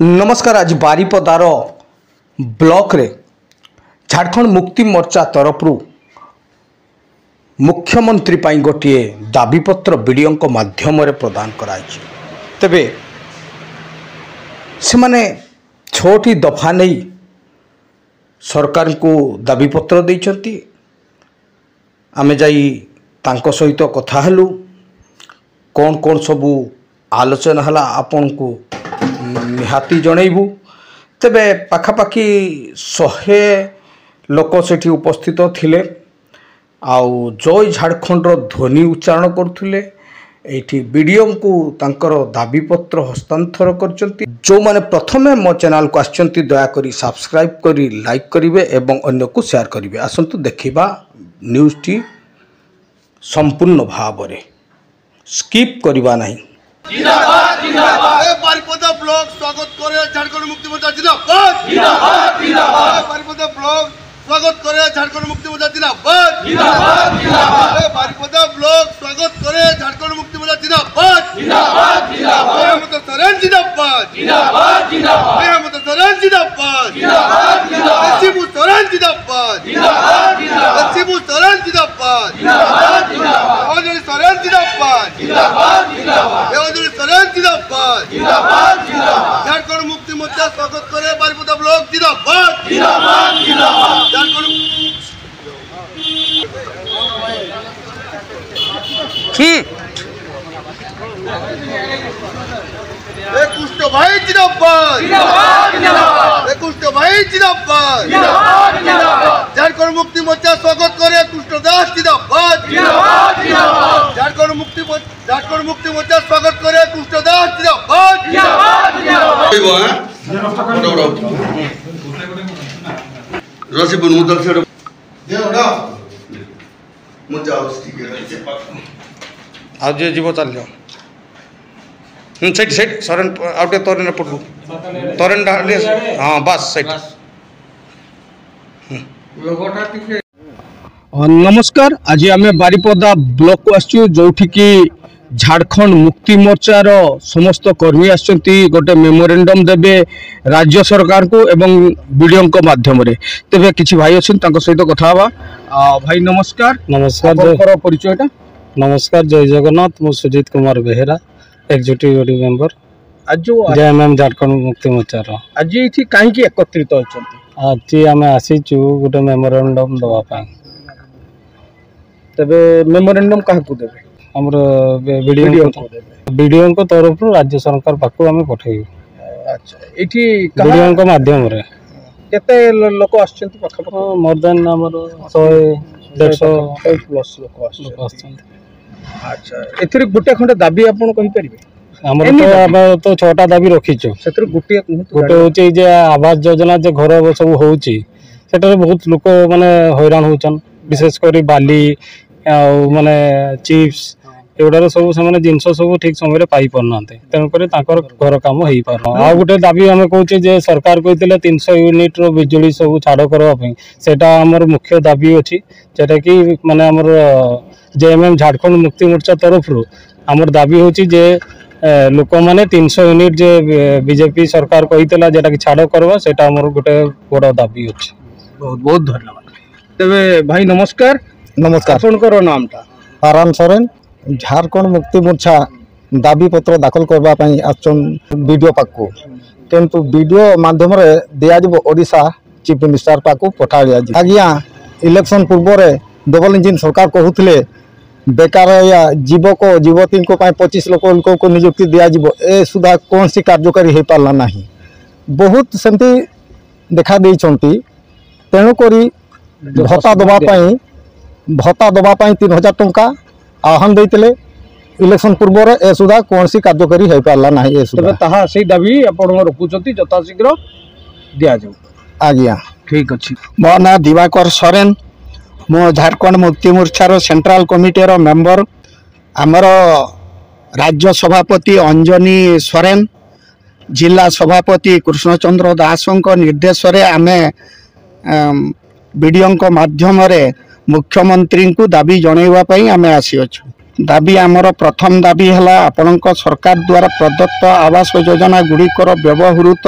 नमस्कार। आज बारिपदार ब्लॉक रे झारखंड मुक्ति मोर्चा तरफ मुख्यमंत्री पाई गोटे दाबीपत्र बीडीओ माध्यम प्रदान कराई। तेबे से माने 6टी दफा नहीं सरकार को दाबीपत्र देइछंती। आमे जाई तांको सहित कथा हलु कौन कौन सबू आलोचना हला आपन को निहाती जनइबू। तेबे पाखापाखी 100 लोक सेठी उपस्थित थिले आउ जय झारखंड ध्वनि उच्चारण करथुले। एठी बीडीओ को तांकर दाबीपत्र हस्तांतर करचंती। जो माने प्रथमे मो चैनल को आछंती दया करी सब्सक्राइब करी लाइक करिवे एवं अन्य को शेयर करिवे। आसंतु देखिबा न्यूज टी संपूर्ण भाव रे स्किप करिबा नहीं। जिंदाबाद जिंदाबाद बारिपदा ब्लॉक स्वागत करे झारखंड मुक्ति मोर्चा जिंदाबाद जिंदाबाद जिंदाबाद बारिपदा ब्लॉक स्वागत करे झारखंड मुक्ति मोर्चा जिंदाबाद जिंदाबाद जिंदाबाद बारिपदा ब्लॉक स्वागत करे झारखंड मुक्ति मोर्चा जिंदाबाद जिंदाबाद जिंदाबाद हेमंत सोरेन जिंदाबाद जिंदाबाद जिंदाबाद हेमंत सोरेन जिंदाबाद जिंदाबाद जिंदाबाद शिबू सोरेन जिंदाबाद जिंदाबाद जिंदाबाद शिबू सोरेन जिंदाबाद जिंदाबाद जिंदाबाद अंजलि सोरेन जिंदाबाद जिंदाबाद जिंदाबाद अंजलि सोरेन जिंदाबाद जिंदाबाद जिंदाबाद झारखंड मुक्ति मोर्चा स्वागत करे बारिपदा ब्लॉक जिंदाबाद जिंदाबाद जिंदाबाद झारखंड कुष्ठ भाई जिंदाबाद जिंदाबाद जिंदाबाद कुष्ठ भाई जिंदाबाद जिंदाबाद जिंदाबाद झारखंड मुक्ति मोर्चा स्वागत करे कुष्ठ दास जिंदाबाद जिंदाबाद जिंदाबाद झारखंड मुक्ति मोर्चा स्वागत करे कुष्ठ दास जिंदाबाद जिंदाबाद जिंदाबाद रसी बन मुदल से दे ओडा मुझे आवश्यक ठीक है आज जे जीव चल जाओ सेट सेट सोरेन आउटे तोरेन पड़ू तोरेन डाले। हां बस सेट लोगोटा टिके। नमस्कार। आज आम बारिपदा ब्लॉक को आसचु जोठी की झारखंड मुक्ति मोर्चार समस्त कर्मी आसचंती गोटे मेमोरेंडम देबे राज्य सरकार को एवं वीडियो को माध्यम रे। तेबे किछि भाई अछन तांको सहित कथा हवा। भाई नमस्कार। नमस्कार। आपकर परिचयटा? नमस्कार। जय जगन्नाथ। मु Sujit Kumar Behera executive body member आज जो जेएमएम झारखंड मुक्ति मोर्चा रो आज इथि काहे की एकत्रित होचंती? आज आमे आसीचु गोटे मेमोरेंडम दवा पाए। तबे मेमोरेंडम काहे को देबे? हमर वीडियो को तरफ राज्य सरकार पाकु आमे पठेई। अच्छा इथि वीडियो को माध्यम रे केते लोक आछंती? पखा मोर देन हमर 100-150 प्लस लोक आछंती। अच्छा एथिरे गोटे खंडे दाबी आपण कहि परिबे? हमर तो 6टा दाबी रखिचो। सेतिर गोटे होचे जे आवास योजना जे घर सब होची सेटर बहुत लोक माने हैरान होचन। विशेष करी बाली माने चिप्स एवडार सब से माने जिंस सब ठीक समय पाई परनाते तेन करे ताकर घर काम हेई पार। आ गोटे दाबी हमें कहचे जे सरकार कहितले 300 यूनिट रो बिजली सब छाड़ करबा पई सेटा हमर मुख्य दाबी अछि जेटा कि माने हमर जेएमएम झारखंड मुक्ति मोर्चा तरफ रो हमर दाबी होची जे लोक माने 300 यूनिट जे बीजेपी सरकार कहितला जेटा कि छाड़ करबा सेटा हमर गोटे बड़ दाबी अछि। बहुत बहुत धन्यवाद। तबे भाई नमस्कार। नमस्कार। आपनकर नामटा? आराम सोरेन। झारखंड मुक्ति मोर्चा दाबी पत्र दाखल करबा पई आचन वीडियो पाकू किंतु वीडियो माध्यम रे दिया जब ओडिशा चीफ मिनिस्टर पाकू पठा दिया जी। आगिया इलेक्शन पूर्व रे डबल इंजन सरकार कहउथले बेकार या युवक युवती को 25 लोक को नियुक्ति दिया जिवो ए सुधा कौन सी कार्यकारी हे पाला नाही। बहुत सेमती देखा देई छंती तेणु करी भत्ता दबा पई 3000 टंका आह्वान देते इलेक्शन पूर्व ए सुधा कौन सी कार्यकारी हो पारा ना। तबे से दाबी आपण रखुचंती जता शीघ्र दिया जाऊ। आज्ञा ठीक अछि। मो ना दिवाकर सोरेन। मो झारखंड मुक्ति मोर्चार सेंट्रल कमिटी रो मेंबर। आमर राज्य सभापति अंजनी सोरेन जिला सभापति कृष्णचंद्र दासଙ୍କ निर्देश आमे वीडियो माध्यम रे मुख्यमंत्री को दाबी जनइबा पई आमे आसी अछु। दाबी आमर प्रथम दाबी है आपणक सरकार द्वारा प्रदत्त आवास योजना गुड़िकर व्यवहृत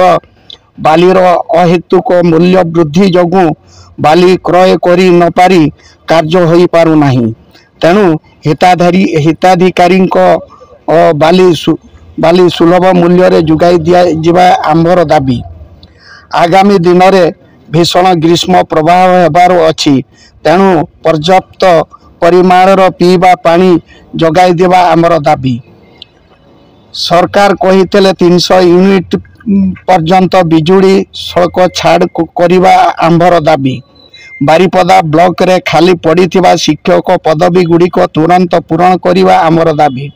बालीर अहेतुक मूल्य वृद्धि जगू बाली क्रय करि न पारी कार्य हो पारुना तेणु हिताधिकारी बाली सुलभ मूल्य रे जुगाई दिया आंबर दाबी। आगामी दिन में भीषण ग्रीष्म प्रवाह होबार अछि तेणु पर्याप्त परिमाणर पीवा पानी जगाई देवा आमर दाबी। सरकार कहितले 300 यूनिट पर्यंत बिजुली शुल्क छाड़ करवा आंबर दाबी। बारिपदा ब्लॉक रे खाली पड़िथिबा शिक्षक पदवी गुड़िक तुरंत पूरण करवा आमर दाबी।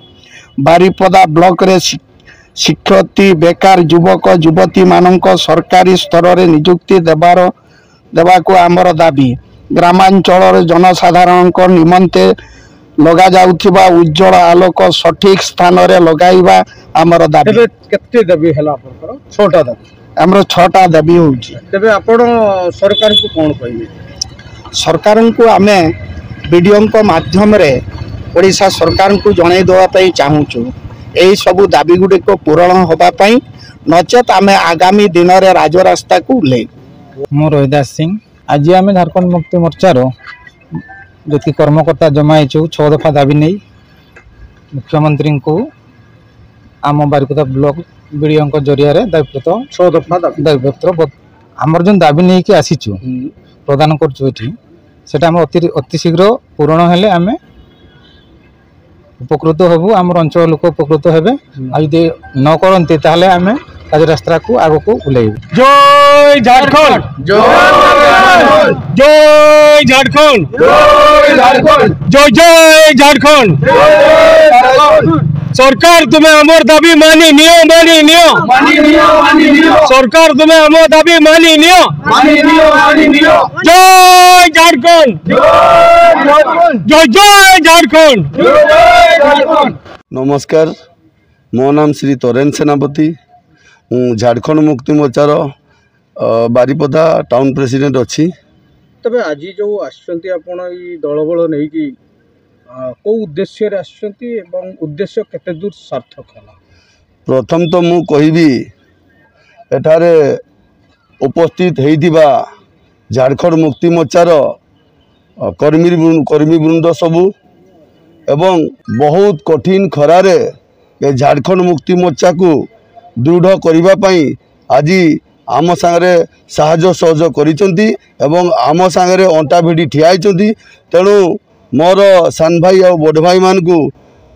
बारिपदा ब्लॉक रे शिक्षार्थी बेकार युवक युवती मानक सरकारी स्तर रे नियुक्ति देवाको आमर दाबी। ग्रामांचल जनसाधारण निमंते लगा जाउथिबा उज्जवल आलोक सठिक स्थान रे लगाइबा आमर दाबी। केते दाबी हला आपनकर? 6टा दाबी। हमरो 6टा दाबी होउची। तबे आपण सरकार को कोन कहिबे? सरकार को आमे वीडियो को माध्यम रे ओडिशा सरकार को जणाई देवा पई चाहूचु एही सब दाबी गुडी को पूरण होबा पई नचेत आमे आगामी दिन रे राजरास्ता को ले। मो रोहिदास सिंह आज आम झारखंड मुक्ति मोर्चार जी कर्मकर्ता जमाइचु 6 दफा दाबी नहीं मुख्यमंत्री को आम बारिपदा ब्लॉक विडीओ जरिया दाबीपत्र 6 दफा दाबीपत्र आमर जो दाबी नहीं कि आसीचु प्रदान कर अति शीघ्र पूरण हेले आमे उपकृत हबु आम अंचल लोक उपकृत हेबे आदि न करते ताहले आमे राजरास्ता को आग को उलैब। जय झारखंड जय झारखंड जय जय झारखंड सरकार तुम्हें आमर दाबी मानी नियो सरकार तुम्हें आमर दाबी मानी नियो जय झारखंड जय जय झारखंड। नमस्कार मो नाम श्री तोरेन सेनापति झारखंड मुक्ति मोर्चार बारिपदा टाउन प्रेसिडेंट अच्छी। तबे आज जो आछंती आपण ई दलबल नै कि को उद्देश्य रे आछंती एवं उद्देश्य केते दूर सार्थक हला? प्रथम तो मु कहिबी एठारे उपस्थित हेइथिबा झारखंड मुक्ति मोर्चार कर्मी वृंद सबू एवं बहुत कठिन खरारे ए झारखंड मुक्ति मोर्चा को दृढ़ करबा पई आज आम सांगरे साहाय्य सहयोग करिसंती एवं आम सांगरे अंटा भिड़ी ठिया होइसंती। तेणु मोर सान भाई और बड़ भाई मान को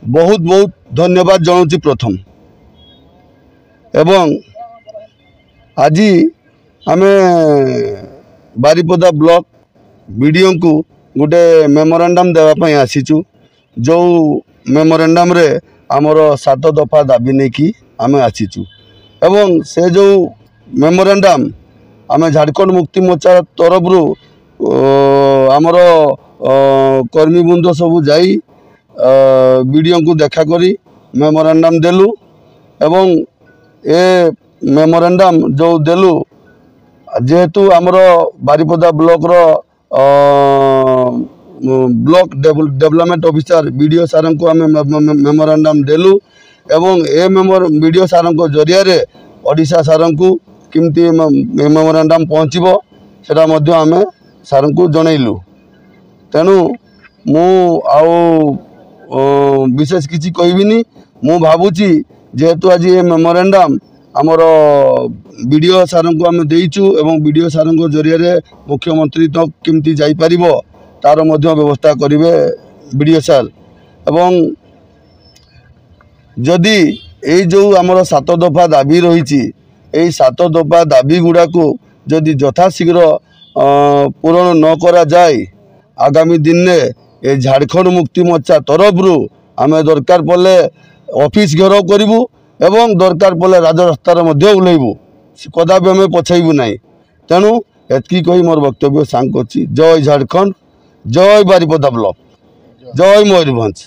बहुत बहुत धन्यवाद जनाउची प्रथम। एवं आज आमे बारिपदा ब्लॉक वीडियो को गोटे मेमोरेंडम देवा पई आसीचु जो मेमोरेंडम रे आमर 7 दफा दाबी नहीं कि आमे आसीचु एवं से जो मेमोरेंडम आमे झारखंड मुक्ति मोर्चा तरफ रु आमर कर्मी बृंद सब जाई वीडियो को देखा करी मेमोरेंडम देलु एवं ए मेमोरेंडम जो देलु जेहेतु आमर बारिपदा ब्लॉक रो ब्लॉक डेवलपमेंट ऑफिसर वीडियो सार को आम मेमोरेंडम देलु एवं ए वीडियो सार जरिया रे ओडिशा सार को किमती मेमोरेंडम पहुँचब सेटा आम सार को जनइलु। तेणु मु विशेष किसी कहबिनी मु भावुची जेहेतु आज ये मेमोरेंडम आमर वीडियो सार को आम देइचु एवं वीडियो सार जरिया रे मुख्यमंत्री तक किमती जाई परिबो तार मध्य व्यवस्था करिवे वीडियो सार एवं जदि ये जो आमर 7 दफा दाबी रही 7 दफा दाबी गुड़ा को जदि यथाशीघ्र पूरण न करा जाए आगामी दिन में ये झारखंड मुक्ति मोर्चा तरफ रु आम दरकार पड़े ऑफिस घेराव करूँ एवं दरकार पड़े राजरास्तार ओह्लैबू कदापि आम पछाइबू ना। तेणु एतकी कही मोर वक्तव्य सांग कर जय झारखंड जय बारिपदा ब्लॉक जय मयूरभंज।